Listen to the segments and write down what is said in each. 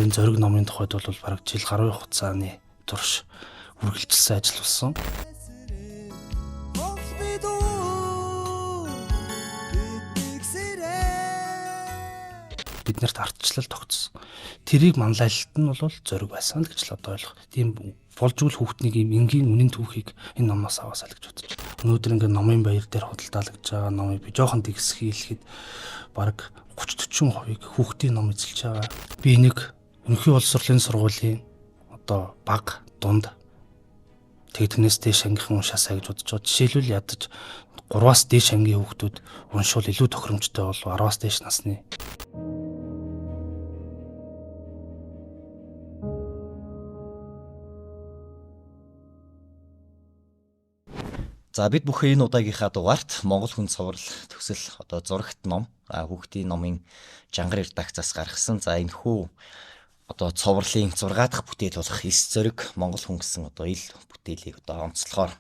одоо энэ зориг номын тухайд бол бараг жил гаруй хугацааны турш үргэлжилсэн ажил болсон. Биднэрт ардчлал тогтсон. Тэрийг манлайлалт нь бол зориг байсан гэж л одоо ойлгох. Тийм болж үл хүүхднийг юм энгийн үнийн түүхийг энэ номоос аваасаа л гэж бодож байна. Өнөөдөр ингээд номын баяр дээр худалдаалгаж байгаа номыг би жоохон тэгсхийлэхэд бараг 30-40% хүүхдийн ном эзэлж байгаа. Би энийг Өнөхий улс сурлын сургуулийн одоо баг дунд тэрнээс дээш ангийнхан уншаасаа гэж бодож байгаа. Жишээлбэл ядаж 3-аас дээш ангийн хүүхдүүд уншвал илүү тохиромжтой болов 10-аас дээш насны. За бид бүхэн энэ удаагийнхаа дугаарт Монгол хүн цуврал төсөл одоо зурагт ном хүүхдийн номын Жангар редакцаас гаргасан. За энэ хүү одоо цувралын 6 дахь бүтээл болох эс зориг Монгол хүн гэсэн одоо ил бүтээлийг одоо онцлохоор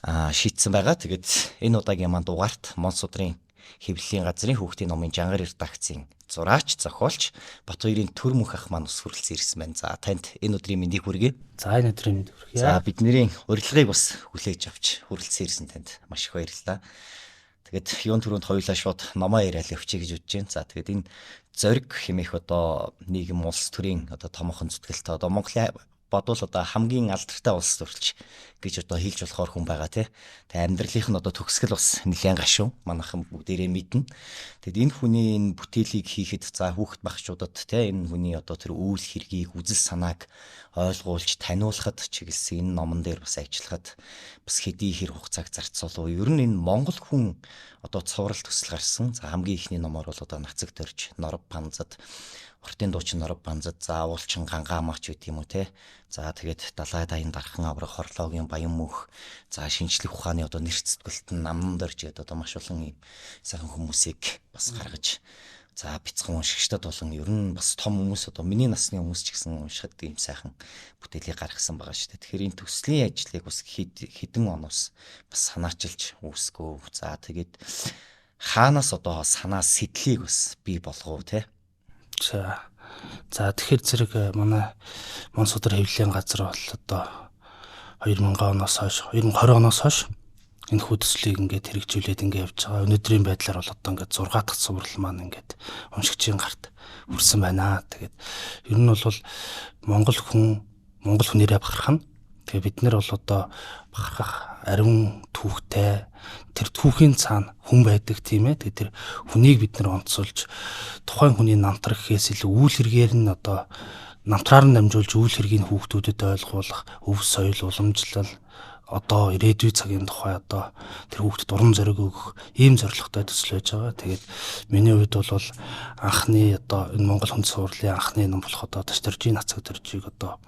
шийдсэн байгаа. Тэгээд энэ удаагийн маань дугаарт Монсудрын хэвлэлийн газрын хүүхдийн номын Жангар редакцийн зураач, зохиолч Батбаярын төр мөнх ах маань ус хүрэлцэн ирсэн байна. За танд энэ өдрийн мэндийг хүргэе. За энэ өдрийн мэнд хүргэе. За бидний урилгыг бас хүлээж авч хүрэлцэн ирсэн танд маш их баярлалаа. Тэгээд юун түрүүнд хоёулаа шууд номоо яриад явчих гэж бодож байна. За тэгээд энэ зориг хэмээх одоо нийгэм улс төрийн одоо томоохон зүтгэлтэй одоо Монголын бодвол одоо хамгийн алдартай улс төрч гэж одоо хэлж болохоор хүн байгаа тий. Тэгээ амьдралынх нь одоо төгсгөл бас нэлээд гашуун манайхан бүгдээрээ мэднэ. Тэгэд энэ хүний энэ бүтээлийг хийхэд за хүүхэд багчуудад тий энэ хүний одоо тэр үйл хэргийг үзэл санааг ойлгуулж таниулахад чиглэсэн энэ номон дээр бас ажиллахад бас хэдий хэр хугацааг зарцуулав. Ер нь энэ Монгол хүн одоо цуврал төсөл гарсан. За хамгийн ихний номоор бол одоо Нацаг төрж, Норов панзад Уртын дуучин Норов панзад за уулчин гангаамаач үт юм уу те. За тэгээд далай даян дархан аврах хорлоогийн баян мөнх. За шинжлэх ухааны одоо нэр цэцгэлтэн намнан дөрж гэдэг одоо маш олон юм сайхан хүмүүсийг бас гаргаж за бяцхан уншигчдад болон ер нь бас том хүмүүс одоо миний насны хүмүүс ч гэсэн уншихад ийм сайхан бүтээлийг гаргасан байгаа шүү дээ. Тэгэхээр энэ төслийн ажлыг бас хэдэн оноос бас санаачилж үүсгөө. За тэгээд хаанаас одоо санаа сэтлийг бас бий болгов те. За тэгэхээр зэрэг манай Монсудар хэвлэлийн газар бол одоо 2000 оноос хойш 2020 оноос хойш энэ хөдөлсөлийг ингээд хэрэгжүүлээд ингээд явж байгаа. Өнөөдрийн байдлаар бол одоо ингээд 6 дахь цуврал маань ингээд уншигчийн гарт хүрсэн байна. Тэгээд ер нь бол монгол хүнээрээ бахархна. Тэгээ бид нэр бол одоо бахархах ариун түүхтэй тэр түүхийн цаана хүн байдаг тийм ээ. Тэгээ тэр хүнийг бид нэр онцолж тухайн хүний намтрах гэхээс илүү үйл хэргээр нь одоо намтраар нь дамжуулж үйл хэргийг хүүхдүүдэд ойлгуулах, өв соёл, уламжлал одоо ирээдүйн цагийн тухай одоо тэр хүүхдэд уран зориг өгөх ийм зорилготой төсөл байж байгаа. Тэгээд миний хувьд бол анхны одоо энэ Монгол хүн цувралын анхны ном болох одоо Ташдоржийн Нацаг төржийг одоо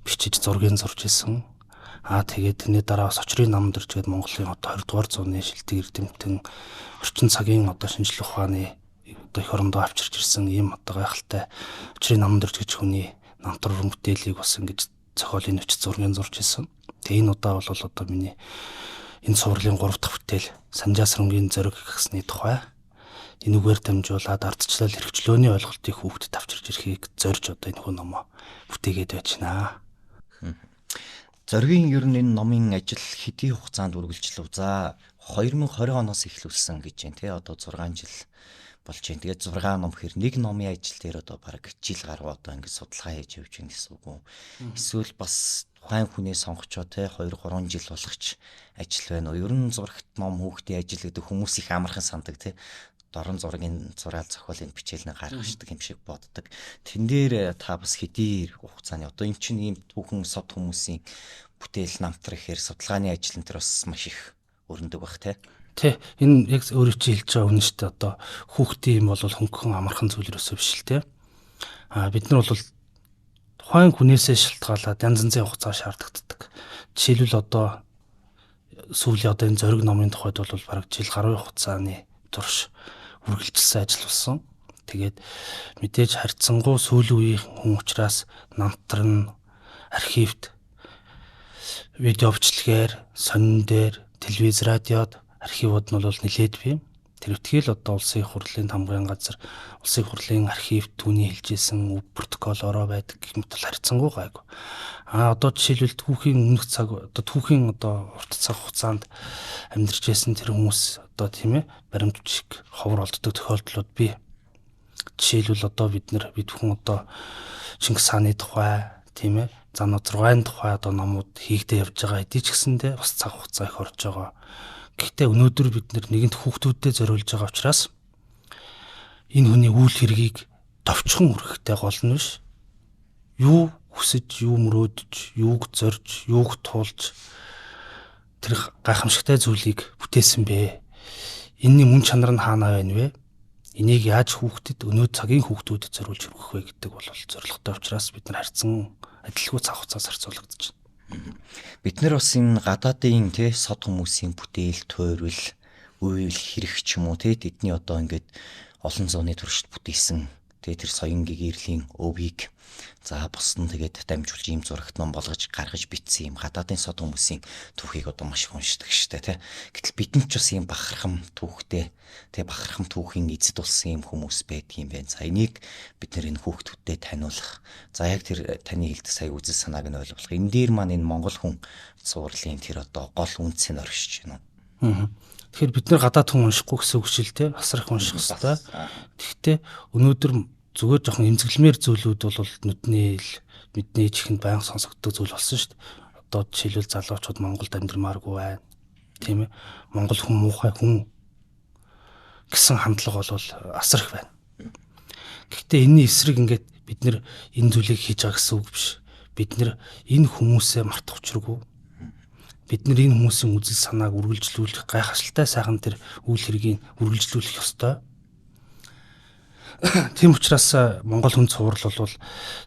бичиж зургийг зурж исэн. Тэгээд тэрний дараа бас очрын нам дөржгээд Монголын одоо 20 дугаар зууны шилдэг эрдэмтэн орчин цагийн одоо шинжлэх ухааны одоо эх орондоо авчирч ирсэн ийм одоо гайхалтай очрын нам дөрж гэж хүний намтар бүтээлийг бас ингэж зохиолын өвч зургийг зурж исэн. Тэгээ энэ удаа бол одоо миний энэ цувралын 3 дахь бүтээл Санжаасрынгийн зориг гэсний тухай энэ үгээр дамжуулаад ардчлал хэрэгчлөөний ойлголтыг хүүхдэд авчирч ирэхийг зорж одоо энэ хүн номоо бүтээгээд байж байна. Зоригийн ер нь энэ номын ажил хэдий хугацаанд үргэлжлэв. За 2020 оноос эхлүүлсэн гэж байна тий. Одоо 6 жил болж байна. Тэгээд 6 ном хэр нэг номын ажил дээр одоо бараг жил гаруй одоо ингэ судалгаа хийж явж байна гэсэн үг үү. Эсвэл бас тухайн хүнээ сонгочоо тий 2-3 жил болгоч ажил байна уу. Ер нь зурагт ном хүүхдийн ажил гэдэг хүмүүс их амархан сандаг тий. Дорн зургийн зураал зохиолын бичээлнээ гаргаждаг юм шиг боддог. Тэн дээр та бас хэдий хугацааны одоо эн чинь ийм түүхэн сод хүмүүсийн бүтээл намтар ихээр судалгааны ажил энэ төр бас маш их өрнөдөг баг тий. Энэ яг өөрөө чи хэлж байгаа үнэн шүү дээ. Одоо хүүхдийн юм бол хөнгөн амархан зүйл ерөөсөө биш л тий. Бид нар бол тухайн хүнээсээ шалтгаалаад янз янзын хугацаа шаарддаг. Жишээлбэл одоо сүүлийн одоо энэ зориг номын тухайд бол бараг жил гаруй хугацааны турш үргэлжилсэн ажил болсон. Тэгээд мэдээж харьцангуй сүүлийн үеийн хүн учраас намтар нь архивд видео бичлэгээр, сонин дээр, телевиз, радиод архивууд нь бол нэлээд бий. тэрвтгэл одоо улсын их хурлын тамгын газар, улсын их хурлын архив түүний хэлжсэн үг протокол ороо байдаг гэх мэт харьцангуй гайгүй. Одоо жишээлбэл түүхийн өмнөх цаг одоо түүхийн одоо урт цаг хугацаанд амьдарч байсан тэр хүмүүс одоо тийм ээ баримт шиг ховор олддог тохиолдлууд бий. Жишээлбэл одоо бид бүхэн одоо Чингис хааны тухай тийм ээ Зан 6-ын тухай одоо номууд хийгдээ явж байгаа хэдий ч гэсэндээ бас цаг хугацаа их орж байгаа. Гэхдээ өнөөдөр бид нэгэнд хүүхдүүдэд зориулж байгаа учраас энэ хүний үйл хэргийг товчхон хүрэхтэй гол нь биш. Юу хүсэж, юу мөрөөдөж, юуг зорж, юуг туулж тэр гайхамшигтай зүйлийг бүтээсэн бэ? Энэний мөн чанар нь хаана байна вэ? Энийг яаж өнөө цагийн хүүхдүүдэд зориулж хүргэх вэ гэдэг бол зорилготой учраас бид нар харьцан адилгүй цаг хугацаас харьцуулагдаж байна. Бид нар бас энэ гадаадын сод хүмүүсийн бүтээл, туйрвал, үйл хэрэг ч юм уу тэдний одоо ингээд олон зууны туршид бүтээсэн тэр соён гэгэрлийн өвийг за бус нь тэгээд дамжуулж ийм зурагт ном болгож гаргаж бичсэн юм гадаадын сод хүмүүсийн түүхийг одоо маш их уншдаг штэ тий. Гэтэл бидэнд ч бас ийм бахархам түүхтэй бахархам түүхийн эзэд болсон юм хүмүүс байдаг юм байна. За энийг бид нэр энэ хүүхдүүдэд таниулах. За яг тэр таны хэлдэг сая үзэл санааг нь ойлгох. Энэ дээр маань энэ монгол хүн цуурлын тэр одоо гол үндсийг оршиж байна. Тэгэхээр бид нар гадаад хүн уншихгүй гэсэн үг шил тий. Асар их унших хэрэгтэй. Гэхдээ өнөөдөр зүгээр жоохон эмзэглэмээр зүйлүүд бол нүдний мэдний чихэнд байнга сонсогддог зүйл болсон шүү дээ. Одоо жишээлбэл залуучууд Монголд амьдрмааргүй байна. Тийм ээ. Монгол хүн муухай хүн гэсэн хандлага бол асар их байна. Гэхдээ энэний эсрэг ингээд бид нэр энэ зүйлийг хийж байгаа гэсэн үг биш. Бид нэр энэ хүмүүсээ мартах учиргүй. Бид нэр энэ хүмүүсийн үзэл санааг үргэлжлүүлэх гайхалтай сайхан тэр үйл хэргийг үргэлжлүүлэх ёстой. Тийм учраас Монгол хүн цуврал бол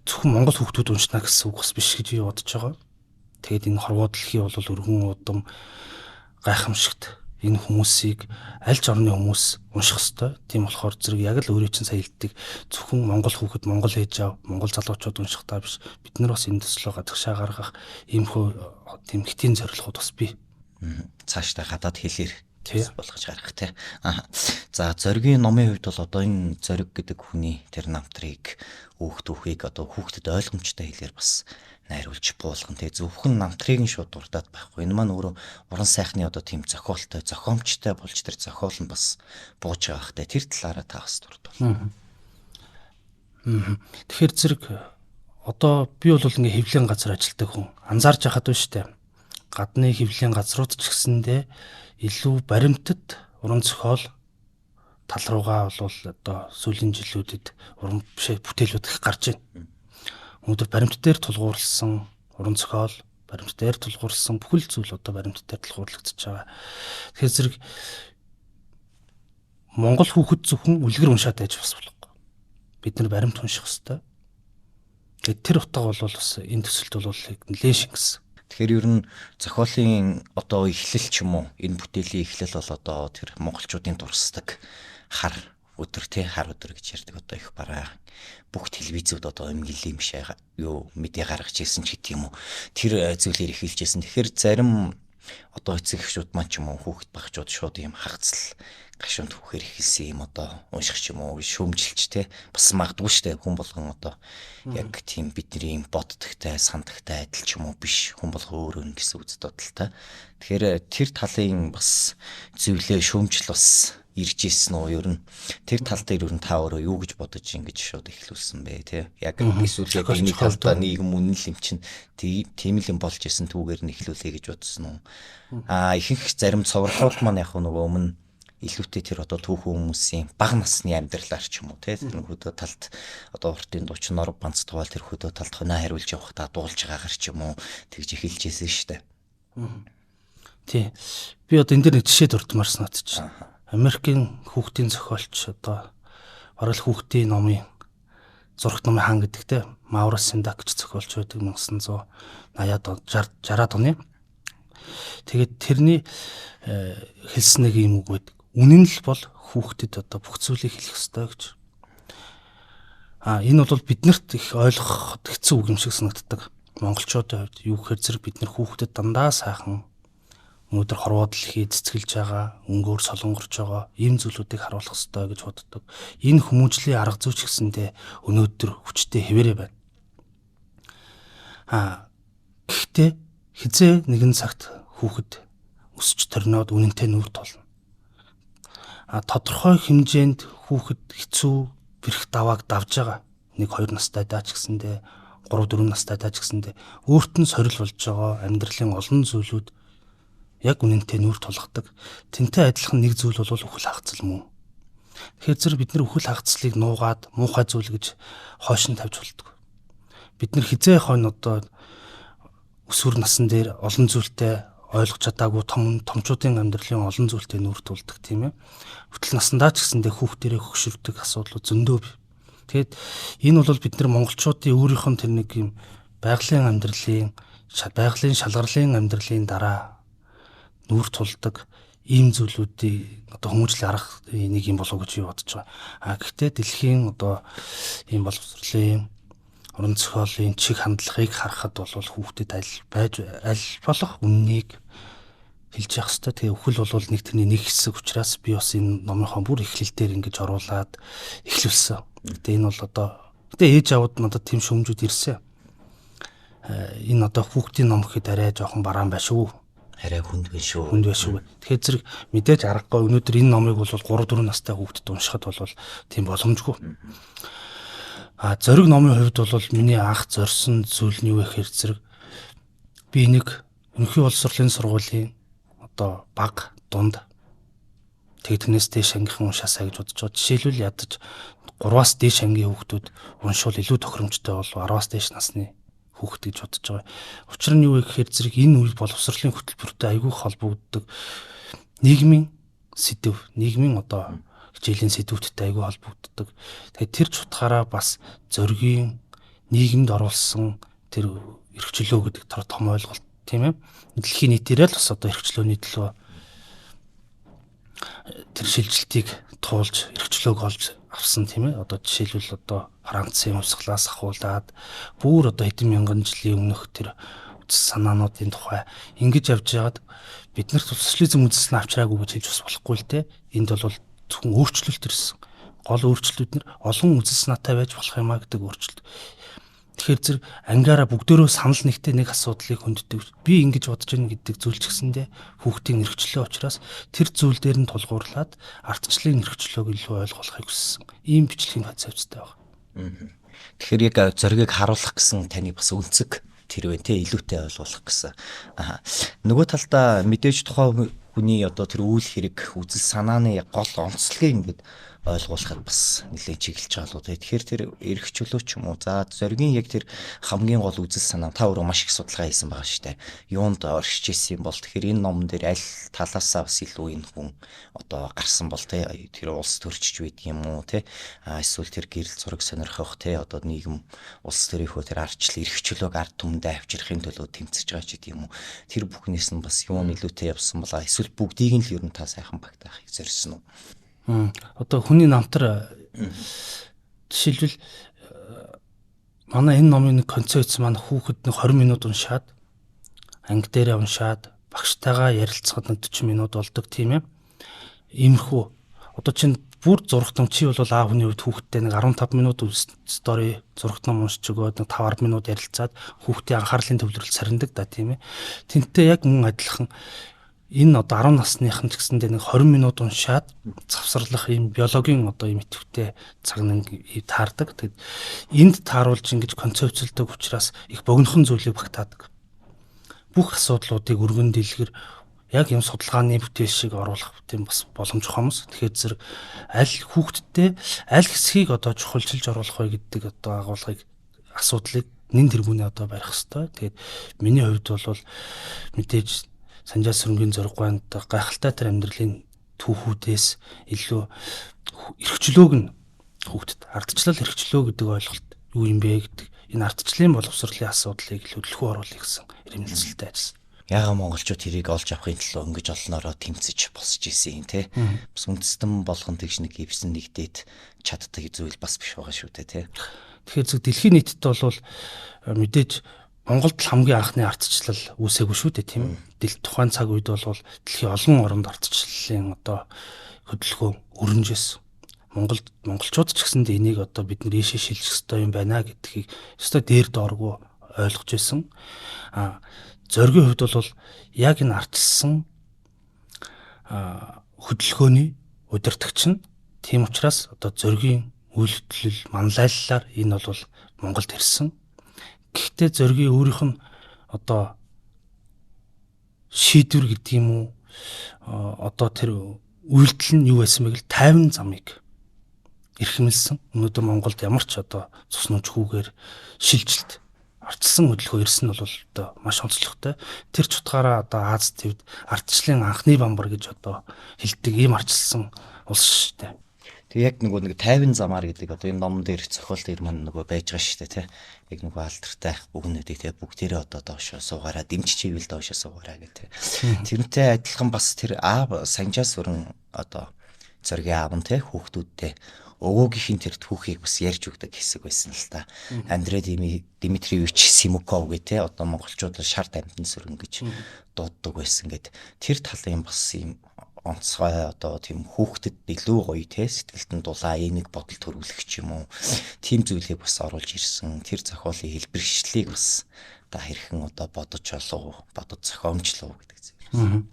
зөвхөн монгол хүүхдүүд уншна гэсэн үг бас биш гэж би бодож байгаа. Тэгээд энэ хорвоо дэлхий бол өргөн удам гайхамшигт энэ хүмүүсийг аль ч орны хүмүүс унших ёстой. Тийм болохоор зэрэг яг л өөрөө чинь сая хэлдэг зөвхөн монгол хүүхэд монгол ээж аав монгол залуучууд унших та биш. Бид нар бас энэ төслөө гадагшаа гаргах иймхүү тийм хэтийн зорилгод бас бий. Цаашдаа гадаад хэлээр болгож гаргах тий. За зоригийн номын хувьд бол одоо энэ зориг гэдэг хүний тэр намтрыг хүүхдүүхийг одоо хүүхдэд ойлгомжтой хэлээр бас найруулж буулган тий. Зөвхөн намтрыг нь шууд дурдаад байхгүй. Энэ маань өөрөө уран сайхны одоо тийм зохиолтой, зохиомжтой болж тэр зохиол нь бас бууж байгаа хэ. Тэр талаараа та бас дурдвал. Тэгэхээр зэрэг одоо би бол ингээ хэвлэлийн газар ажилладаг хүн. Анзаарч байхад биш үү? Гадны хэвлэлийн газрууд ч гэсэндээ илүү баримтат уран зохиол тал руугаа бол одоо сүүлийн жилүүдэд уран бүтээлүүд их гарч байна. Өнөөдөр баримт дээр тулгуурласан уран зохиол, баримт дээр тулгуурласан бүхэл зүйл одоо баримт дээр тулгуурлагдчихж байгаа. Тэгэхээр зэрэг монгол хүүхэд зөвхөн үлгэр уншаад байж бас болохгүй. Бид нар баримт унших хэрэгтэй. Тэгээд тэр утга бол бас энэ төсөлд бол нэлээд шингэсэн. Тэгэхээр ер нь зохиолын одоо эхлэл ч юм уу энэ бүтээлийн эхлэл бол одоо тэр монголчуудын дурсдаг хар өдөр хар өдөр гэж ярьдаг одоо их бараа бүх телевизүүд одоо эмгэллийн биш юу мэдээ гаргаж ирсэн ч гэдэг юм уу тэр зүйлээр эхэлжсэн. Тэгэхээр зарим одоо эцэг эхчүүд маань ч юм уу хүүхэд багчууд шууд юм хагцл гашуун түүхээр ихэлсэн юм одоо унших ч юм уу шүүмжилж бас магадгүй штэ хүн болгон одоо яг тийм бидний юм боддогтай сандагтай адил ч юм уу биш хүн болго өөрөө гэсэн үзэл бодолтой. Тэгэхээр тэр талын бас зөвлөө шүүмжил бас ирж ийсэн үү ер нь тэр тал дээр ер нь та өөрөө юу гэж бодож ингэж шууд эхлүүлсэн бэ тий яг эсвэл яг энэ талдаа нийгэм үнэн л юм чинь тийм л юм болж исэн түүгээр нь эхлүүлээ гэж бодсон уу ихэнх зарим цовруулууд маань яг нөгөө өмнө илүүтэй тэр одоо түүхэн хүмүүсийн бага насны амьдралаар ч юм уу тий тэр хөдөө талд одоо уртын дуучин нор банц тугаал тэр хөдөө талд хоноо хариулж явах та дуулж байгаагаар ч юм уу тэгж эхэлжсэн штэ тий би одоо энэ дээр нэг жишээ дурдмаарсан нот ч Америкийн хүүхдийн зохиолч одоо барал хүүхдийн номын зурагт номын хаан гэдэгтэй Маурис Сендак гэж зохиолч байдаг 1980-60-аад оны. Тэгээд тэрний хэлсэн нэг юм үг байдаг. Үнэн л бол хүүхдэд одоо бүх зүйлийг хэлэх ёстой гэж. Энэ бол биднэрт их ойлгоход хэцүү үг юм шиг санагддаг. Монголчуудын хувьд юу гэхээр зэрэг бид нар хүүхдэд дандаа сайхан өнөөдөр хорвоо дэлхий цэцгэлж байгаа, өнгөөр солонгорч байгаа ийм зүйлүүдийг харуулах ёстой гэж боддог. Энэ хүмүүжлийн арга зүйч гэсэндээ өнөөдөр хүчтэй хэвээрээ байна. Гэхдээ хизээ нэгэн цагт хүүхэд өсч төрнөөд үнэнтэй нүүр тулна. Тодорхой хэмжээнд хүүхэд хэцүү бэрх давааг давж байгаа. 1-2 настайдаа ч гэсэндээ 3-4 настайдаа ч гэсэндээ өөрт нь сорил болж байгаа амьдралын олон зүйлүүд яг үнэнтэй нүүр тулгадаг. Тэнтэй адилхан нэг зүйл бол үхэл хагцал мөн. Тэгэхээр зэрэг бид нар үхэл хагцлыг нуугаад муухай зүйл гэж хойш нь тавьж болдог. Бид нар хизээ хойно одоо өсвөр насн дээр олон зүйлтэй ойлгож чадаагүй томчуудын амьдралын олон зүйлтэй нүүр тулдаг тийм ээ. Хүртэл насандаа ч гэсэндээ хүүхдэрээ хөгшөрдөг асуудлууд зөндөө. Тэгээд энэ бол бид нар монголчуудын өөрийнх нь тэр нэг юм байгалийн шалгарлын амьдралын дараа нүүр тулдаг ийм зүйлүүдийн одоо хүмүүжлийн арга нэг юм болов гэж би бодож байгаа. Гэхдээ дэлхийн одоо ийм боловсролын орон зохиолын чиг хандлагыг харахад бол хүүхдэд аль болох үннийг хэлж явах хэрэгтэй. Тэгээ үхэл бол нэг тэрний нэг хэсэг учраас би бас энэ номынхон бүр эхлэл дээр ингэж оруулаад эхлүүлсэн. Гэтэ энэ бол одоо ээж аваад надад тийм шөмжүүд ирсэн. Энэ одоо хүүхдийн ном гэхэд арай жоохон бараан байшгүй. Арай хүнд биш шүү. Тэгэхээр зэрэг мэдээж аргагүй өнөөдөр энэ номыг бол 3-4 настай хүүхдэд уншихад бол тийм боломжгүй. Зориг номын хувьд бол миний анх зорьсон зүйл нь юу вэ гэхээр зэрэг би нэг өнөхий боловсролын сургуулийн одоо баг дунд тэрнээс дээш ангийнхан уншаасаа гэж бодож байгаа. Жишээлбэл ядаж 3-аас дээш ангийн хүүхдүүд уншвал илүү тохиромжтой болов 10-аас дээш насны хүүхэд гэж бодож байгаа. Учир нь юу вэ гэхээр зэрэг энэ үйл боловсролын хөтөлбөртэй айгүй холбогддог нийгмийн сэдв, нийгмийн одоо хичээлийн сэдвүүдтэй айгүй холбогддог. Тэгэхээр тэр чухалаараа бас зоригийн нийгэмд оруулсан тэр эрхчлөө гэдэг том ойлголт тийм ээ. Дэлхийн нийтээрээ л бас одоо эрхчлөөний төлөө тэр шилжилтийг туулж эрхчлөөг олж авсан тийм ээ. Одоо жишээлбэл одоо Францын хувьсгалаас ахуулаад бүр одоо хэдэн мянган жилийн өмнөх тэр үс санаануудын тухай ингэж явж байгаад бид нарт социализм үзэсгэлэн авчраагүй гэж хэлж бас болохгүй л те. Энд бол зөвхөн өөрчлөлт ирсэн. Гол өөрчлөлтүүд нэр олон үзэл санаатай байж болох юмаа гэдэг өөрчлөлт. Тэгэхээр зэрэг ангиараа бүгдөө санал нэгтэй нэг асуудлыг хөнддөг. Би ингэж бодож байна гэдэг зүйлч гэсэндээ хүүхдийн эрхчлөө учраас тэр зүйл дээр нь тулгуурлаад ардчлалын эрхчлөөг илүү ойлгохыг хүссэн. Ийм бичлэгийн концепцтэй байна. Тэгэхээр яг зоригийг харуулах гэсэн таны бас үнцэг тэр вэ те илүүтэй ойлгох гэсэн. Нөгөө талдаа мэдээж тухайн хүний одоо тэр үйл хэрэг үзэл санааны гол онцлогийг ингээд ойлгуулахад бас нэлээд чиглэж байгаа л үү. Тэгэхээр тэр эрх чөлөө ч юм уу. За зоригийн яг тэр хамгийн гол үзэл санаа та өөрөө маш их судалгаа хийсэн байгаа шүү дээ. Юунд оршиж ирсэн бол тэгэхээр энэ номон дээр аль талаасаа бас илүү энэ хүн одоо гарсан бол те тэр улс төрчж байдаг юм уу те. Эсвэл тэр гэрэл зураг сонирхох те одоо нийгэм улс төрийнхөө тэр арчлал эрх чөлөөг ард түмэндээ авчрахын төлөө тэмцэж байгаа ч гэдэг юм уу. Тэр бүхнээс нь бас юу нөлөөтэй явсан болоо. Эсвэл бүгдийг нь л ер нь та сайхан багтаахыг зорьсон уу? Одоо хүний намтар жишээлбэл манай энэ номын нэг концепц маань хүүхэд нэг 20 минут уншаад анги дээрээ уншаад багштайгаа ярилцахад нэг 40 минут болдог тийм ээ. Иймэрхүү одоо чинь бүр зургатан чи бол аав хүний хувьд хүүхдтэй нэг 15 минут стори зургатан уншиж өгөөд нэг 5-10 минут ярилцаад хүүхдийн анхаарлын төвлөрөл сарндаг да тийм ээ. Тэнтэй яг мөн адилхан энэ одоо 10 насныхан ч гэсэндээ нэг 20 минут уншаад завсарлах ийм биологийн одоо ийм идэвхтэй цаг нэг таардаг. Тэгэд энд тааруулж ингэж концепцлдэг учраас их богинохон зүйлийг багтаадаг. Бүх асуудлуудыг өргөн дэлгэр яг юм судалгааны бүтээл шиг оруулах тийм бас боломжтой хүмүүс. Тэгэхээр зэрэг аль хүүхдтэй аль хэсгийг одоо чухалчилж оруулах вэ гэдэг одоо агуулгыг асуудлыг нэн тэргүүнээ одоо барих хэрэгтэй. Тэгээд миний хувьд бол мэдээж Санжаа Сүрэнгийн зургаанд гайхалтай тэр амьдралын түүхүүдээс илүү эрхчлөөг нь хүүхдэд ардчлал эрхчлөө гэдэг ойлголт юу юм бэ гэдэг энэ ардчлалын боловсролын асуудлыг илүү төлхөө оруулах гэсэн эрмэлзэлтэй ажилласан. Яагаад монголчууд тэрийг олж авахын төлөө ингэж олноороо тэмцэж босч ийсэн те. Бас үндэстэн болгон тэгш нэг гипсэн нэгдээд чаддаг зүйл бас биш байгаа шүү дээ те. Тэгэхээр зөв дэлхийн нийтэд бол мэдээж Монголд хамгийн анхны ардчлал үүсээгүй шүү дээ, тийм ээ. Тухайн цаг үед бол дэлхийн олон оронд ардчлалын одоо хөдөлгөөн өрнөжсэн. Монголчууд ч гэсэндээ энийг одоо бид нэр ийшээ шилжих ёстой юм байна гэдгийг ёстой дээр дооргүй ойлгож байсан. Зоригийн хувьд бол яг энэ ардчилсан хөдөлгөөний удирдагч нь тийм учраас одоо зоригийн үйлдэл манлайллаар энэ бол Монголд ирсэн. Гэхдээ зоригийн өөрийнх нь одоо шийдвэр гэдэг юм уу, одоо тэр үйлдэл нь юу байсан бэ гэвэл 50 замыг эрхэмлсэн. Өнөөдөр Монголд ямар ч одоо цус нүчгүүгээр шилжилт ардчилсан хөдөлгөөн ирсэн нь бол одоо маш онцлогтой. Тэр ч утгаараа одоо Аз төвд ардчлалын анхны бамбар гэж одоо хэлдэг ийм ардчилсан улс шүү дээ. Тэг яг нэг 50 замаар гэдэг одоо энэ ном дээр зохиол дээр маань нөгөө байж байгаа шүү дээ, тий. Яг нөгөө алдартай бүгнүүдийг тий бүгдээрээ одоо доошоо суугаараа дэмжиж ивэл доошоо суугаараа гэдэг. Тэрнтэй адилхан бас тэр санжаас өрн одоо зоригийн аав нь тий хүүхдүүдтэй өвөөгийнх тэр түүхийг бас ярьж өгдөг хэсэг байсан л та. Андрей Дмитриевич Симуков гэх тий одоо монголчууд шар тамтан сүрэн гэж дууддаг байсан гэд тэр талын бас юм онцгой одоо тийм хүүхдэд илүү гоё те сэтгэлд нь дулаа энийг бодол төрүүлэх ч юм уу тийм зүйлийг бас оруулж ирсэн. Тэр зохиолын хэлбэрчлэлийг бас та хэрхэн одоо бодож зохиомжлоо гэдэг зүйл.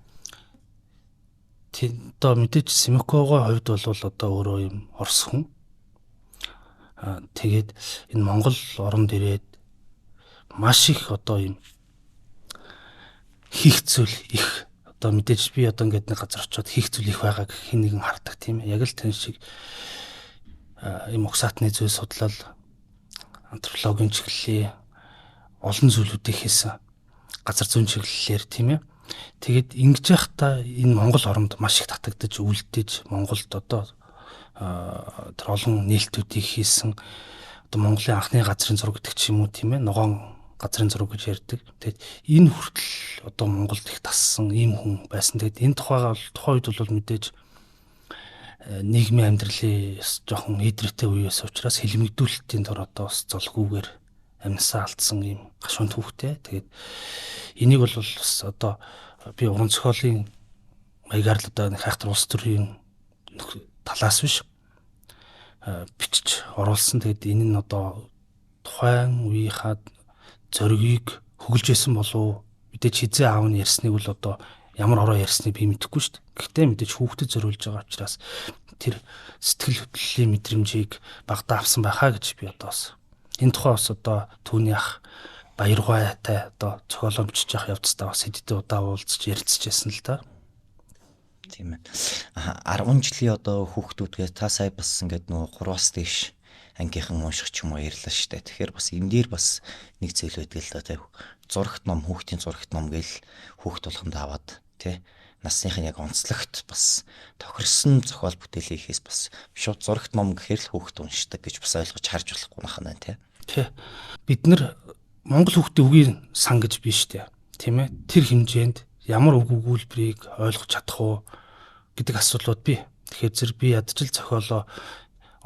Тийм одоо мэдээж Симуковын хувьд бол одоо өөрөө юм орс хүн. Тэгээд энэ Монгол оронд ирээд маш их одоо юм хийх зүйл их одоо мэдээж би одоо ингээд нэг газар очиод хийх зүйл их байгааг хэн нэгэн хардаг тийм ээ. Яг л тэн шиг юм угсаатны зүйл судлал, антропологийн чиглэлээ олон зүйлүүдийг хийсэн газар зүйн чиглэлээр тийм ээ. Тэгээд ингэж явахдаа энэ Монгол оронд маш их татагдаж үлдээж Монголд одоо тэр олон нээлтүүдийг хийсэн одоо Монголын анхны газрын зураг гэдэг ч юм уу тийм ээ. Ногоон газрын зураг гэж ярьдаг. Тэгээд энэ хүртэл одоо Монголд их тассан ийм хүн байсан. Тэгээд энэ тухайн үед бол мэдээж нийгмийн амьдралын жоохон идрэтэй үе байсан учраас хэлмэгдүүлэлтийн дор одоо бас золгүйгээр амьсаа алдсан ийм гашуун түүхтэй. Тэгээд энийг бол бас одоо би уран зохиолын маягаар л одоо нэг хайхтар улс төрийн талаас биш бичиж оруулсан. Тэгээд энэ нь одоо тухайн үеийнхаа зоригийг хөглж байсан болов мэдээж хизээ аав нь ярьсныг бол одоо ямар ороо ярьсныг би мэдэхгүй шүү дээ. Гэхдээ мэдээж хүүхдэд зориулж байгаа учраас тэр сэтгэл хөдлөлийн мэдрэмжийг багтаа авсан байхаа гэж би одоо бас энэ тухай бас одоо түүний ах Баяргойтай одоо зохиолоо бичиж явах явцдаа бас хэдийдээ удаа уулзч ярилцчихсан л да. Тийм ээ. 10 жилийн одоо хүүхдүүдгээ та сая бас ингээд нөгөө 3-аас дээш ангийнхан унших ч юм уу ярьлаа шүү дээ. Тэгэхээр бас энэ дээр бас нэг зүйл байдаг л да тий. Зурагт ном, хүүхдийн зурагт ном гэл хүүхд болгонд аваад тий. Насныхын яг онцлогт бас тохирсон зохиол бүтээлээ хийхээс бас шууд зурагт ном гэхээр л хүүхд уншдаг гэж бас ойлгож харж болохгүй нахана тий. Тий. Бид нар Монгол хүүхдийн үгийн сан гэж биш дээ. Тийм ээ. Тэр хэмжээнд ямар үг өгүүлбэрийг ойлгож чадах уу гэдэг асуудлууд бий. Тэгэхээр зэрэг би ядчил зохиолоо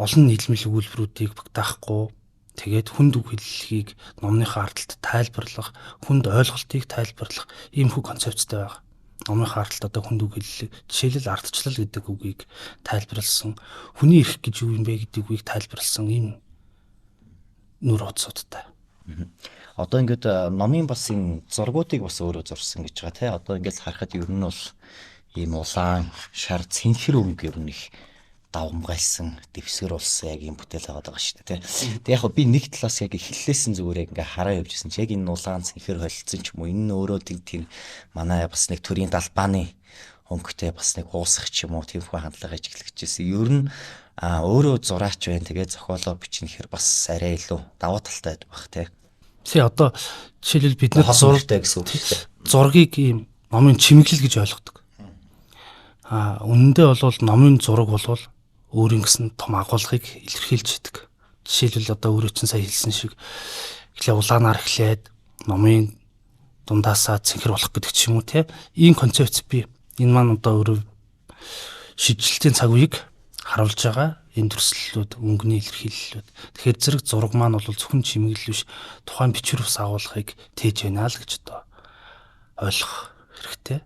олон нийлмэл өгүүлбэрүүдийг багтаахгүй тэгээд хүнд үг хэллэгийг номныхаа ардталд тайлбарлах, хүнд ойлголтыг тайлбарлах иймэрхүү концепцтэй байгаа. Номныхаа ардталд одоо хүнд үг хэллэг, жишээлбэл ардчлал гэдэг үгийг тайлбарлсан, хүний эрх гэж юу юм бэ гэдэг үгийг тайлбарлсан ийм нүр утсуудтай. Одоо ингээд номын бас энэ зургуудыг бас өөрөө зурсан гэж байгаа тий. Одоо ингээд харахад ер нь бол ийм улаан, шар, цэнхэр өнгө ер нь их давмгайлсан дэвсгэр улс яг юм бүтээл байгаа шүү дээ тий. Тэг яг би нэг талаас яг эхлэлсэн зүгээр ингээ хараа явжсэн чи яг энэ улаан цэнхэр холилдсон ч юм уу энэ нь өөрөө тийм манай бас нэг төрийн далбааны өнгөтэй бас нэг уусах ч юм уу тиймхүү хандлага ажиглагдчихсэн. Ер нь өөрөө зураач байна тэгээ зохиолоо бичнэхэр бас арай илүү даваа талтай байх тий. Тий одоо жишээлбэл бид нар зурагтай гэсэн үг шүү дээ. Зургийг ийм номын чимэглэл гэж ойлгодог. Үнэндээ бол номын зураг бол өөрийн гэсэн том агуулгыг илэрхийлж идэг. Жишээлбэл одоо өөрөө чинь сая хэлсэн шиг эхлээ улаанаар эхлээд номын дундаасаа цэнхэр болох гэдэг ч юм уу те. Ийм концепц бий. Энэ маань одоо өөрөө шийдвэрлэлийн цаг үеийг харуулж байгаа. энэ төрслөлүүд, өнгөний илэрхийллүүд. Тэгэхээр зэрэг зураг маань бол зөвхөн чимэглэл биш, тухайн бичвэр ус агуулгыг тээж байна л гэж одоо ойлгох хэрэгтэй.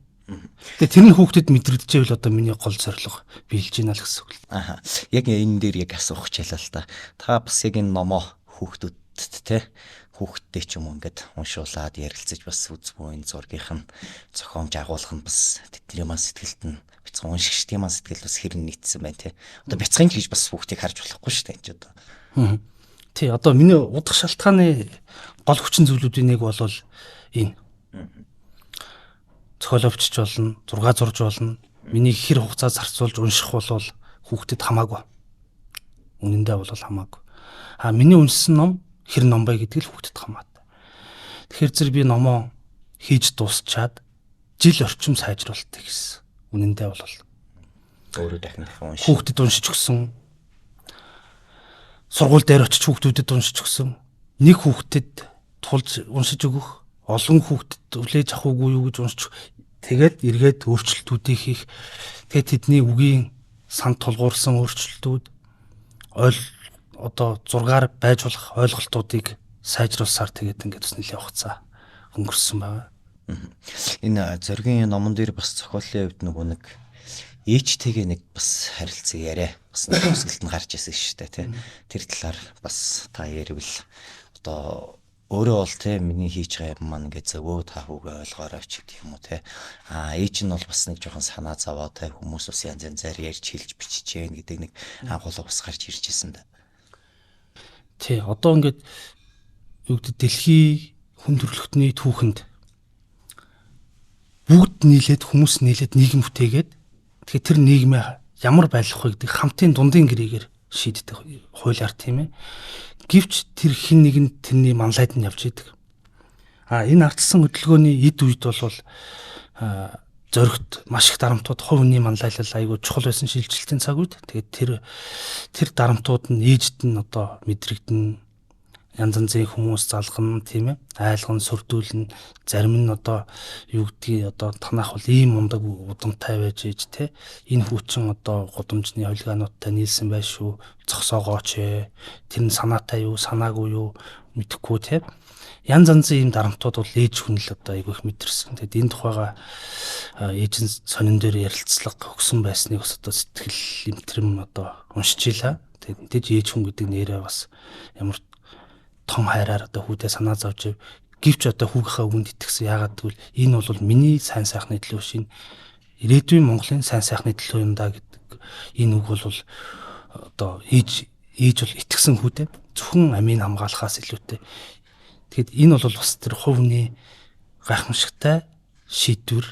Тэгээ тэр нь хүүхдэд мэдрэгдэжээвэл одоо миний гол зорилго биелж байна л гэсэн үг л. Аха. Яг энэ дээр яг асуух хичээлээ л та. Та бас яг энэ номоо хүүхдүүдэд те хүүхдтэй ч юм уу ингээд уншуулад ярилцаж бас үзбүү энэ зургийнх нь зохиомж агуулгах нь бас тэдний маань сэтгэлд нь бяцхан уншигчдийн маань сэтгэл бас хэрэн нийцсэн байна те. Одоо бяцхан ч гэж бас хүүхдийг харж болохгүй шүү дээ энэ ч одоо. Тий, одоо миний удах шалтгааны гол хүчин зүйлүүдийн нэг бол энэ. Зохиоловчч болно, зураг зурж болно. Миний хэр хугацаа зарцуулж унших бол хүүхдэд хамаагүй. Үнэндээ бол хамаагүй. Миний уншсан ном хэр ном бай гэдэг л хүүхдэд хамаатай. Тэгэхээр зэрэг би номоо хийж дуусчаад жил орчим сайжруулалт гэсэн. Үнэндээ бол өөрөө дахин уншиж хүүхдэд уншиж өгсөн. Сургууль дээр очиж хүүхдүүдэд уншиж өгсөн. Нэг хүүхдэд тулж уншиж өгөх, олон хүүхдэд үлээж авах үгүй юу гэж уншиж тэгээд эргээд өөрчлөлтүүдийг хийх. Тэгээд тэдний үгийн санд тулгуурсан өөрчлөлтүүд одоо зургаар байж болох ойлголтуудыг сайжруулсаар тэгээд ингээд бас нэлээд хугацаа өнгөрсөн байна. Энэ зоригийн номон дээр бас зохиолын хувьд нөгөө нэг ээжтэйгээ нэг бас харилцаг яриа бас нэг төсгөлд нь гарч ирсэн шүү дээ тий. Тэр талаар бас та ярил одоо өөрөө бол тий миний хийж байгаа юм маань ингээд зөвөө та хүүгээ ойлгоорой ч гэдэг юм уу тий. Ээж нь бол бас нэг жоохон санаа зовоо тий хүмүүс бас янз янзаар ярьж хэлж бичиж гэн гэдэг нэг агуулга бас гарч ирж ирсэн да. Тий одоо ингээд юу гэдэг дэлхийн хүн төрөлхтний түүхэнд бүгд нийлээд хүмүүс нийлээд нийгэм бүтээгээд тэгэхээр тэр нийгмээ ямар байлгах вэ гэдэг хамтын дундын гэрээгээр шийддэг хуулиар тийм ээ. Гэвч тэр хин нэг нь тэрний манлайд нь явж идэг. Энэ ардсан хөдөлгөөний эд үед бол зоригт маш их дарамтууд хувь хүний манлайлал айгүй чухал байсан шилжилтийн цаг үед. Тэгээд тэр дарамтууд нь ээжд нь одоо мэдрэгдэн янз янзын хүмүүс залгана тийм ээ. Айлган сүрдүүлнэ. Зарим нь одоо юу гэдгийг одоо танах бол ийм мундаг удамтай байж ээж те. Энэ хүүчин одоо гудамжны хулигаануудтай нийлсэн байх шүү. Зогсоогооч ээ. Тэр нь санаатай юу, санаагүй юу мэдэхгүй те. Янз янзын ийм дарамтууд бол ээж хүн л одоо айгүй их мэдэрсэн. Тэгэд энэ тухайга ээжийн сонин дээр ярилцлага өгсөн байсныг бас одоо сэтгэл имтрэм одоо уншиж илаа. Тэгэд мэдээж ээж хүн гэдэг нэрээ бас ямар том хайраар одоо хүүдээ санаа зовж гівч одоо хүүгийнхаа үгэнд итгэсэн. Яагаад гэвэл энэ бол миний сайн сайхны төлөө шин ирээдүйн Монголын сайн сайхны төлөө юм да гэдэг энэ үг бол одоо ээж бол итгэсэн хүүдээ зөвхөн амийг хамгаалахаас илүүтэй. Тэгэд энэ бол бас тэр хувийн гайхамшигтай шийдвэр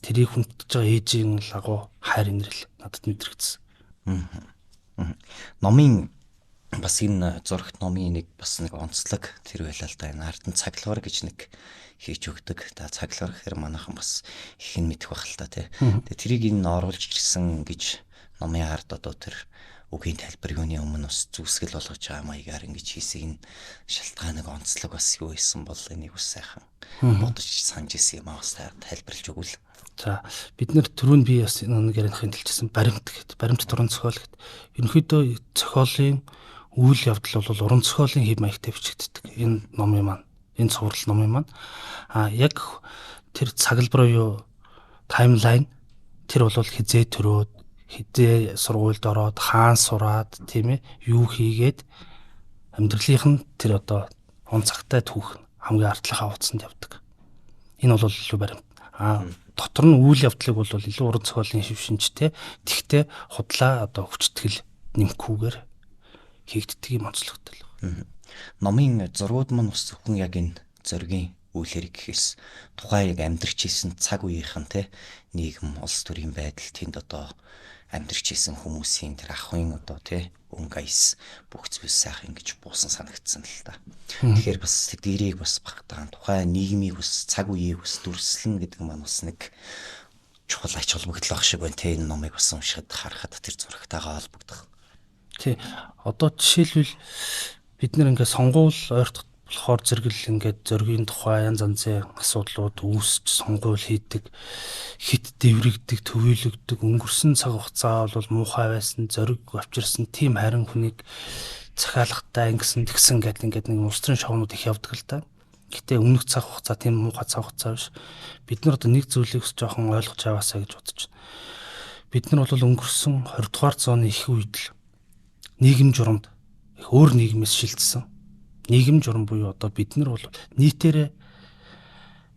тэрийг хүндэж байгаа ээжийн лагуу хайр инрэл надад мэдрэгдсэн. Номын бас энэ зурагт номын нэг бас нэг онцлог тэр байлаа л да. Энэ ардын цаглагар гэж нэг хийж өгдөг. Та цаглагар гэхэр манайхан бас их нь мэдэх байх л та тий. Тэгээ тэрийг энэ оруулж ирсэн гэж номын ард одоо тэр үгийн тайлбар юуны өмнө бас зүсгэл болгож байгаа маягаар ингэж хийсэн энэ шалтгааныг онцлог бас юу исэн бол энийг бас сайхан бодож санаж исэн юм аа бас тайлбарлаж өгвөл. За бид нэр түрүүн би бас нэг ярихын хэлчихсэн баримт гэдэг. Баримт туран зохиол гэдэг. Ерөнхийдөө зохиолын үйл явдал бол уран зохиолын хэв маягтай бичигддэг. Энэ номын маань, энэ цуврал номын маань яг тэр цаглбар буюу таймлайн тэр бол хизээ төрөөд хизээ сургуульд ороод хаан сураад тийм ээ юу хийгээд амьдралынх нь тэр одоо он цагтай түүх хамгийн артлахаа утсанд явдаг. Энэ бол баримт. Дотор нь үйл явдлыг бол илүү уран зохиолын хэв шинжтэй. Тэгтээ худлаа одоо хүчтгэл нэмэхгүйгээр хийгддэг юм онцлогтой л. Номын зургууд маань бас зөвхөн яг энэ зоригийн үйлээр гэхээс тухайн яг амьдарч исэн цаг үеийнхэн те нийгэм улс төрийн байдал тэнд одоо амьдарч исэн хүмүүсийн тэр ахуйн одоо те өнгө аяс бүх зүйл сайхан ингэж буусан санагдсан л та. Тэгэхээр бас тэдгэрийг бас багтаан тухайн нийгмийг бас цаг үеийг бас дүрслэн гэдэг маань бас нэг чухал ач холбогдол ах шиг байна те энэ номыг бас уншихад харахад тэр зурагтайгаа холбогдох. Тий. Одоо жишээлбэл бид нэр ингээд сонгуул ойртоход Болохоор зэрэгэл ингээд зөргийн тухай янз янзын асуудлууд үүсч сонгуул хийдэг, хит дэврэгдэг, төвөөлөгдөг, өнгөрсөн цаг хугацаа бол муухай байсан, зөриг авчирсан тийм харин хүнийг захиалгатай ингэсэн тэгсэн гэдэг ингээд нэг улсрын шоунууд их явдаг л да. Гэтэ өмнөх цаг хугацаа тийм муухай цаг хугацаа биш. Бид нар одоо нэг зүйлийг жоохон ойлгож аваасаа гэж бодож байна. Бид нар бол өнгөрсөн 20 дугаар зууны их үед л нийгэм журамд их өөр нийгмээс шилжсэн. Нийгэм журам буюу одоо бид нар бол нийтээрээ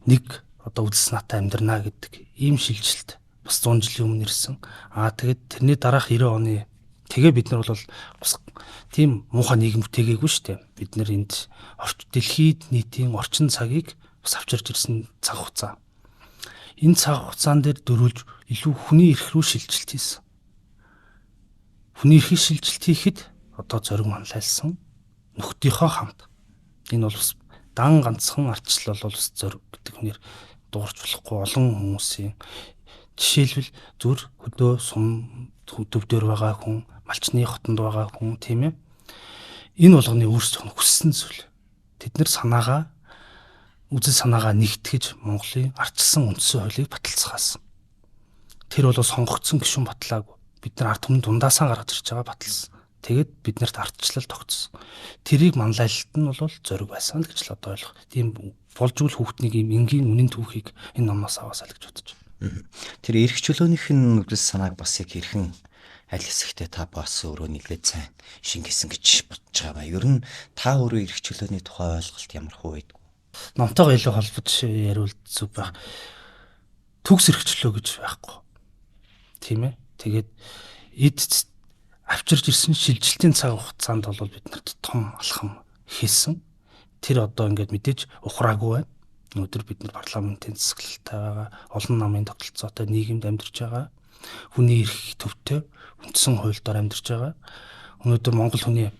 нэг одоо үзэл санаатай амьдрнаа гэдэг ийм шилжилт бас 100 жилийн өмнө ирсэн. Тэгээд тэрний дараах 90 оны тэгээ бид нар бол бас тийм муухай нийгэм бүтээгээгүй шүү дээ. Бид нар энд дэлхийд нийтийн орчин цагийг бас авчирч ирсэн цаг хугацаа. Энэ цаг хугацаан дээр дөрвөлж илүү хүний эрх рүү шилжилт хийсэн. Хүний эрхийн шилжилт хийхэд одоо зориг манлайлсан нөхдийнхөө хамт. Энэ бол бас дан ганцхан ардчлал бол бас зориг гэдэг хүнээр дуурч болохгүй олон хүмүүсийн жишээлбэл зүр хөдөө сум төвдөр байгаа хүн, малчны хотонд байгаа хүн тийм ээ. Энэ болгоны өөрсдөө хүссэн зүйл. Тэд нар үзэл санаагаа нэгтгэж Монголын ардчилсан үндсэн хуулийг баталцгаасан. Тэр бол сонгогдсон гишүүн батлаагүй. Бид нар ард түмэн дундаасаа гаргаж ирж байгаа баталсан. Тэгээд биднэрт ардчлал тогтсон. Тэрийг манлайлалт нь бол зориг байсан л гэж л одоо ойлгох. Тийм болж үл хүүхднийг юм энгийн үнийн түүхийг энэ номоос аваасаа л гэж бодож байна. Тэр эрх чөлөөнийх нь үзэл санааг бас яг хэрхэн аль хэсэгтээ та бас өөрөө нэлээд сайн шингээсэн гэж бодож байгаа. Ер нь та өөрөө эрх чөлөөний тухай ойлголт ямар хөө байдгүй? Номтойгоо илүү холбож яриул зүг байх. Төгс эрх чөлөө гэж байхгүй. Тийм ээ. Тэгээд эд авчирж ирсэн шилжилтийн цаг хугацаанд бол биднэрт том алхам хийсэн. Тэр одоо ингээд мэдээж ухраагүй байна. Өнөөдөр бид нар парламентын засаглалтай байгаа, олон намын тогтолцоотой нийгэмд амьдарч байгаа. Хүний эрх төвтэй үндсэн хуульдаар амьдарч байгаа. Өнөөдөр Монгол хүний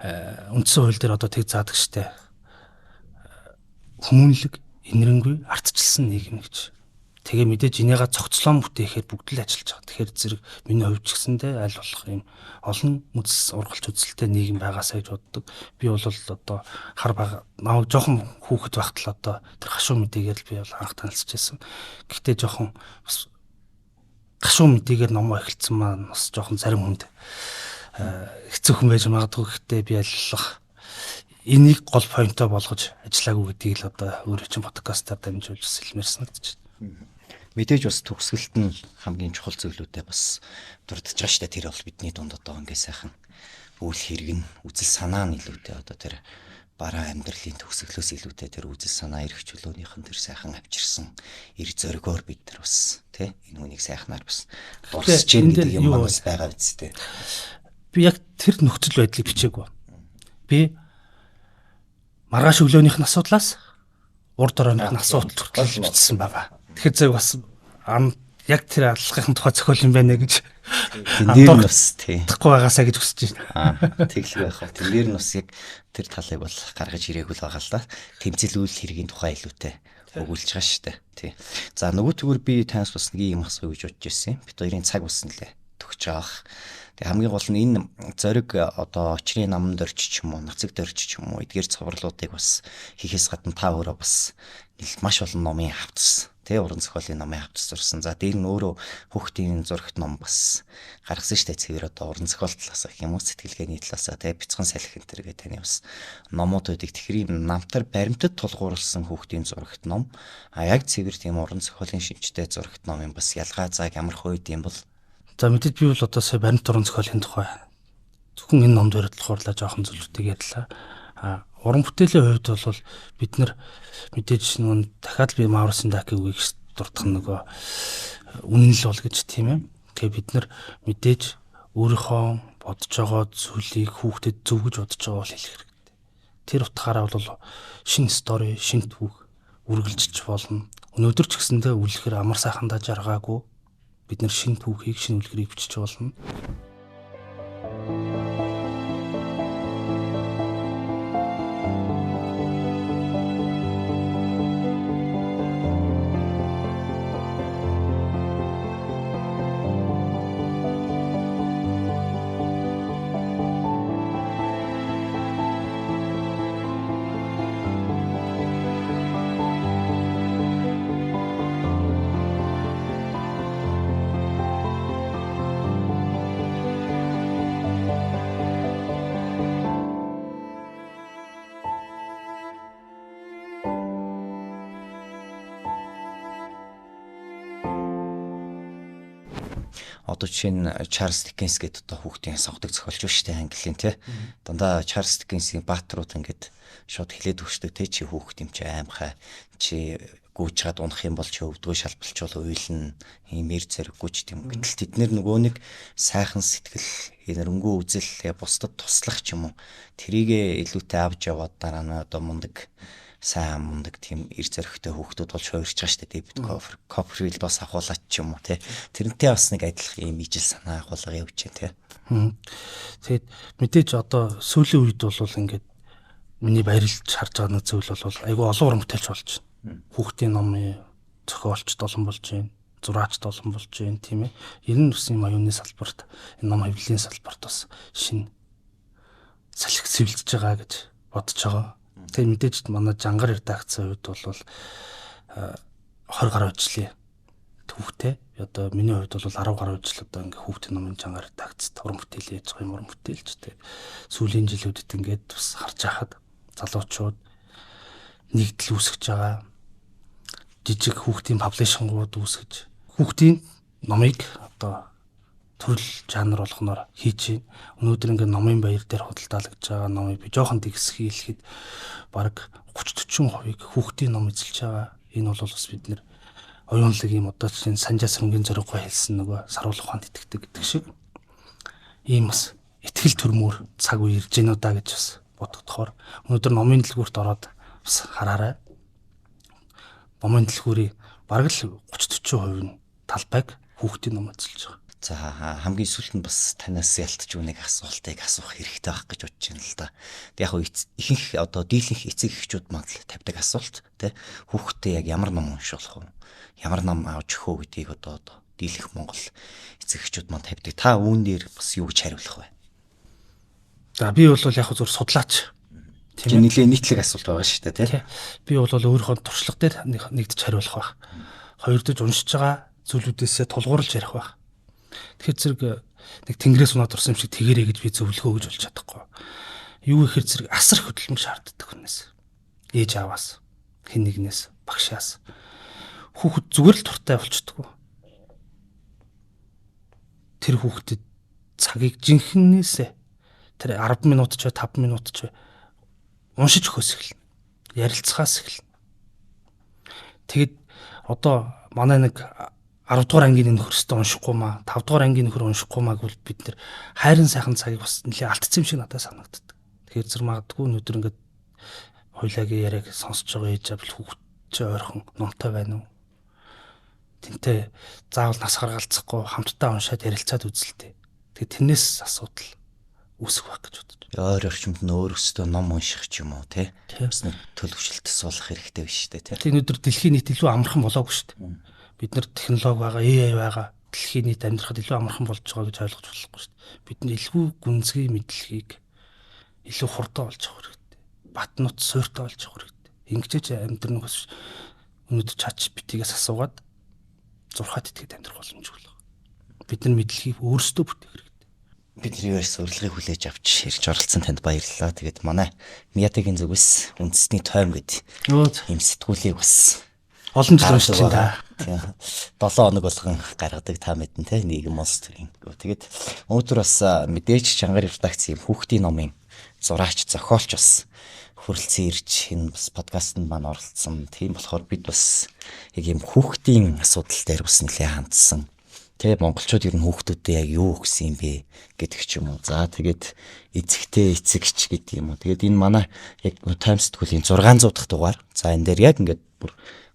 үндсэн хууль дээр одоо тэг заадаг штэ. Хүмүүнлэг, инэрэнгүй, ардчилсан нийгэм гэж. Тэгээ мэдээж энийгээ цогцлон бүтээхээр бүгд л ажиллаж байгаа. Тэгэхээр зэрэг миний хувьд ч гэсэндээ аль болох юм олон үзэл ургалч үзэлтэй нийгэм байгаасаа гэж боддог. Би бол одоо хар бага наа жоохон хүүхэд байхад л одоо тэр гашуун мэдээгээр л би бол анх танилцж байсан. Гэхдээ жоохон бас гашуун мэдээгээр номоо эхэлсэн маань бас жоохон зарим хүнд хэцүү хүн байж магадгүй. Гэхдээ би аль болох энийг гол поинтоо болгож ажиллаагүй гэдгийг л одоо өөрөө чинь подкастаар дамжуулж хэлмээр санагдаж байна. Мэдээж бас төгсгөлт нь хамгийн чухал зүйлүүдээ бас дурдж байгаа шүү дээ. Тэр бол бидний дунд одоо ингээ сайхан үйл хэрэг нь үзэл санаа нь илүүтэй одоо тэр бараа амьдралын төгсгөлөөс илүүтэй тэр үзэл санаа эрх чөлөөнийх нь тэр сайхан авчирсан эрх зоригоор бид нар бас тий энэ хүнийг сайхнаар бас дурсаж гин гэдэг юм бас байгаа биз дээ. Би яг тэр нөхцөл байдлыг бичээгүй. Би маргааш өглөөнийх нь асуудлаас урд оройных нь асуудал хүртэл бичсэн байгаа. Тэгэхээр зөв бас яг тэр аллагын тухай зохиол юм байна гэж нэр нь бас тэгэхгүй байгаасаа гэж хүсэж байна. Тэглэг байх бол тэр нэр нь бас яг тэр талыг бол гаргаж ирээгүй л байгаа л да. Тэмцэл үйл хэргийн тухай илүүтэй өгүүлж байгаа шүү дээ. Тий. За нөгөө төгөр би танаас бас нэг юм асуу гэж бодож ирсэн. Бид хоёрын цаг болсон лээ. Төгч байгаа. Тэг хамгийн гол нь энэ зориг одоо очрын наманд орчих ч юм уу, нацагд орчих ч юм уу, эдгээр цоврлуудыг бас хийхээс гадна та өөрөө бас маш олон номын хавтсан. Тэ уран зохиолын номын хавтас зурсан. За дээр нь өөрөө хүүхдийн зурагт ном бас гаргасан штэ цэвэр одоо уран зохиол талаас гэх юм уу сэтгэлгээний талаас тэ бяцхан салхи энэ төргээ таны бас номуудыг тэгэхээр ийм намтар баримтад тулгуурласан хүүхдийн зурагт ном яг цэвэр тийм уран зохиолын шинжтэй зурагт номын бас ялгаа зааг ямар хөөд юм бол. За мэдээж би бол одоо сая баримт уран зохиолын тухай зөвхөн энэ номд баримтлахуурлаа жоохон зүйлүүдийг ярьлаа. Уран бүтээлийн хувьд бол бид нар мэдээж нүн дахиад би Маурсын Даки үгийг дурдах нөгөө үнэн л бол гэж тийм ээ. Тэгээ бид нар мэдээж өөрийнхөө бодож байгаа зүйлийг хүүхдэд зөв гэж бодож байгаа бол хэлэх хэрэгтэй. Тэр утгаараа бол шинэ стори, шинэ түүх үргэлжилж болно. Өнөөдөр ч гэсэндээ үлэхээр амар сайхандаа жаргаагүй бид нар шинэ түүхийг, шинэ үлгэрийг бичиж болно. Одоо жишээ нь Чарльз Диккенс гэдэг одоо хүүхдийн сонгодог зохиолч шүү дээ Английн тий. Дандаа Чарльз Диккенсийн баатрууд ингээд шууд хэлээд өгчдөг тий чи хүүхд юм чи аимхай чи гүйж чад унах юм бол чи өвдгөө шалбалчвал уйлна ийм эр зэрэггүй ч тийм. Гэтэл тэд нөгөө нэг сайхан сэтгэл нэрнгүү үзэл бусдад туслах ч юм уу тэрийгэ илүүтэй авч яваад дараа нь одоо мундаг сайн мундаг тийм эр зэрэгтэй хүүхдүүд болж хувирч байгаа шүү дээ. Дэвид Копперфилд бас ахуулаач ч юм уу тий. Тэрнтэй бас нэг адилхан ийм ижил санаа агуулга явж байна тий. Тэгээд мэдээж одоо сүүлийн үед бол ингээд миний баярлж харж байгаа нэг зүйл бол айгүй олон уран бүтээлч болж байна. Хүүхдийн номын зохиолч долон болж байна. Зураач долон болж байна тийм ээ. 99 оюуны салбарт энэ ном хэвлэлийн салбарт бас шинэ салхи цэвэрлж байгаа гэж бодож байгаа. Тэгээ мэдээж манай Жангар редакцийн хувьд бол 20 гаруй жилийн төвхтэй. Одоо миний хувьд бол 10 гаруй жил одоо ингээ хүүхдийн номын Жангар редакцид уран бүтээл хийж байгаа юм уран бүтээлчтэй. Сүүлийн жилүүдэд ингээд бас харж байхад залуучууд нэгдэл үүсгэж байгаа. Жижиг хүүхдийн паблишингууд үүсгэж хүүхдийн номыг одоо төрөл жанр болгоноор хийж байна. Өнөөдөр ингээд номын баяр дээр худалдаалагдж байгаа номыг би жоохон тэгсхий хэлэхэд бараг 30-40% хүүхдийн ном эзэлж байгаа. Энэ бол бас бид нэр оюунлаг юм одоо чинь Санжаа Сүрэнгийн зориггоо хэлсэн нөгөө саруул ухаанд итгэдэг гэдэг шиг ийм бас итгэл төрмөр цаг үе ирж гэнэ удаа гэж бас бодогдохоор өнөөдөр номын дэлгүүрт ороод бас хараарай. Номын дэлгүүрийн бараг л 30-40% нь талбайг хүүхдийн ном эзэлж байгаа. За хамгийн сүүлд нь бас танаас ялтч үнэг асуултыг асуух хэрэгтэй байх гэж бодож байна л да. Яг хөө ихэнх одоо дийлэнх эцэг эхчүүд мандал тавьдаг асуулт тий. Хүүхдээ яг ямар ном уншуулах вэ? Ямар ном авч өгөх вэ гэдгийг одоо дийлэнх Монгол эцэг эхчүүд манд тавьдаг. Та үүн дээр бас юу гэж хариулах вэ? За би бол яг зөв судлаач. Тийм нэлээ нийтлэг асуулт байгаа шүү дээ тий. Би бол өөрийнхөө туршлага дээр нэгдэж хариулах байх. Хоёрдож уншиж байгаа зүйлүүдээсээ тулгуурлаж ярих байх. Тэгэхээр зэрэг нэг тэнгэрээс унаад орсон юм шиг тэгэрэй гэж би зөвлөгөө өгж болж чадахгүй. Юу гэхээр зэрэг асар хөдөлмөр шаарддаг хүнээс. Ээж аваас, хэн нэгнээс, багшаас. Хүүхэд зүгээр л туртай болчдөг. Тэр хүүхдэд цагийг жинхэнээсээ тэр 10 минут ч 5 минут ч уншиж өгөхөөс эхэлнэ. Ярилцахаас эхэлнэ. Тэгэд одоо манай нэг 10 дугаар ангийн нөхөрсдөө уншихгүй маа 5 дугаар ангийн нөхөр уншихгүй маа гэвэл бид нэр хайрын сайхан цагийг бас нэлээ алдсан юм шиг надад санагддаг. Тэгэхээр зэрэг магадгүй өнөөдөр ингээд хоёулагийн яриаг сонсож байгаа ээж авал хүүхд чи ойрхон номтой байна уу? Тэнтэй заавал нас гаргалцахгүй хамтдаа уншаад ярилцаад үзэлтэй. Тэгээ тэрнээс асуудал үүсэх байх гэж бодож байна. Ойр орчимд нь өөр өстөө ном унших ч юм уу тий. Бас нэг төлөвшөлтөс болох хэрэгтэй биш үү тий. Тэгээ өнөөдөр дэлхийн нийт илүү амархан болоогүй шүү дээ. Бид нар технологи байгаа, AI байгаа, дэлхийн нийт амьдрахад илүү амархан болж байгаа гэж ойлгож болохгүй шүү дээ. Бид нар илүү гүнзгий мэдлэгийг илүү хурдан олж авах хэрэгтэй. Батнууд суйртай олж авах хэрэгтэй. Ингэж амьдрах бас өнөөдөр ChatGPT-гээс асуугаад 6-аад итгэж амьдрах боломжгүй л. Бид нар мэдлэгийг өөрсдөө бүтээх хэрэгтэй. Бидний ерөөс урилгыг хүлээж авч ирж оролцсон танд баярлалаа. Тэгээд манай Мятагийн зүгээс үндэсний тойм гэдэг ийм сэтгүүлийг бас олон жил уншиж байна. 7 хоног болгон гаргадаг та мэдэн те нийгэм улс төрийн. Тэгээд өнөөдөр бас мэдээж Чангар редакцийн хүүхдийн номын зураач зохиолч бас хүрэлцэн ирж энэ бас подкастт маань оролцсон. Тийм болохоор бид бас яг ийм хүүхдийн асуудал дээр бас нэлээд хандсан. Тэ монголчууд ер нь хүүхдүүдэд яг юу өгсөн юм бэ гэдэг ч юм уу. За тэгээд эцэгтэй эцэгч гэдэг юм уу. Тэгээд энэ манай яг Times сэтгүүлийн 600 дахь дугаар. За энэ дээр яг ингээд бүр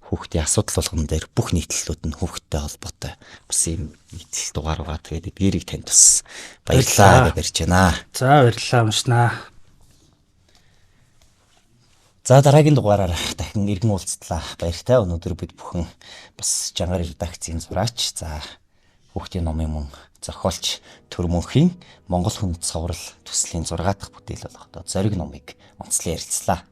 хүүхдийн асуудал болгон дээр бүх нийтлэлүүд нь хүүхдтэй холбоотой бас ийм нийтлэл дугаар байгаа. Тэгээд эдгээрийг танд бас баярлалаа гэж ярьж байна. За баярлалаа уншнаа. За дараагийн дугаараар дахин иргэн уулзтлаа. Баяртай. Өнөөдөр бид бүхэн бас Чангар редакцийн зураач, за хүүхдийн номын мөн зохиолч Төрмөнхийн Монгол хүнд цоврал төслийн 6 дахь бүтээл болох одоо Зориг номыг онцлон ярилцлаа.